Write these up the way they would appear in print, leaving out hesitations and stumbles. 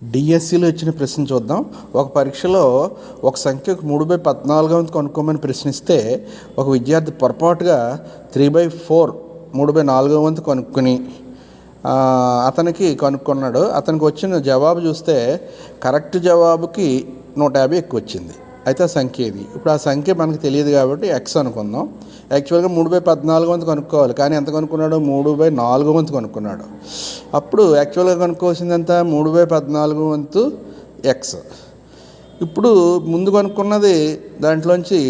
డిఎస్సిలో ఇచ్చిన ప్రశ్న చూద్దాం. ఒక పరీక్షలో ఒక సంఖ్యకు 3/14 కనుక్కోమని ప్రశ్నిస్తే ఒక విద్యార్థి పొరపాటుగా 3/4 3/4 కనుక్కొని అతనికి కనుక్కున్నాడు. అతనికి వచ్చిన జవాబు చూస్తే కరెక్ట్ జవాబుకి 150 ఎక్కువ వచ్చింది. అయితే ఆ సంఖ్య ఇది. ఇప్పుడు ఆ సంఖ్య మనకు తెలియదు కాబట్టి ఎక్స్ అనుకుందాం. యాక్చువల్గా 3/14 కనుక్కోవాలి, కానీ ఎంత కనుక్కున్నాడు? 3/4 కనుక్కున్నాడు. అప్పుడు యాక్చువల్గా కనుక్కోవాల్సింది ఎంత? 3/14 ఎక్స్. ఇప్పుడు ముందు కనుక్కున్నది దాంట్లోంచి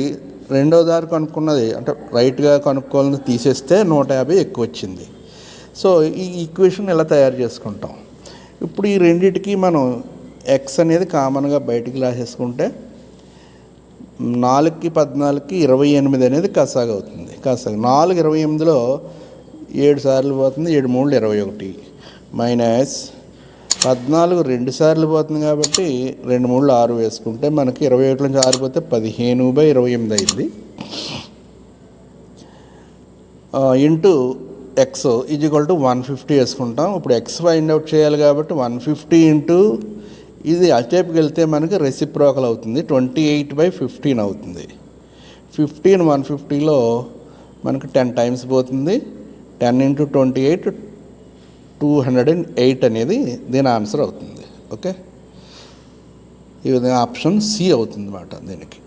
రెండో దారి కనుక్కున్నది అంటే రైట్గా కనుక్కోవాలని తీసేస్తే 150 ఎక్కువ వచ్చింది. సో ఈ ఈక్వేషన్ ఇలా తయారు చేసుకుంటాం. ఇప్పుడు ఈ రెండింటికి మనం ఎక్స్ అనేది కామన్గా బయటికి రాసేసుకుంటే 4కి 14కి 28 అనేది కసాగు అవుతుంది. కసాగు 4 28లో 7 సార్లు పోతుంది, 7 3 21 మైనస్ 14 2 సార్లు పోతుంది కాబట్టి 2 3 6 వేసుకుంటే మనకి 21 నుంచి 6 పోతే 15/28 అయింది. ఇంటూ ఎక్స్ ఈజ్ఈక్వల్ టు 150 వేసుకుంటాం. ఇప్పుడు ఎక్స్ ఫైండ్ అవుట్ చేయాలి కాబట్టి 150 ఇంటూ ఇది అటేపుకి వెళ్తే మనకి రెసిప్రోకల్ అవుతుంది, 28/15 అవుతుంది. 15 150లో మనకు 10 టైమ్స్ పోతుంది. 10 × 28 208 అనేది దీని ఆన్సర్ అవుతుంది. ఓకే, ఈ విధంగా ఆప్షన్ సి అవుతుంది అన్నమాట దీనికి.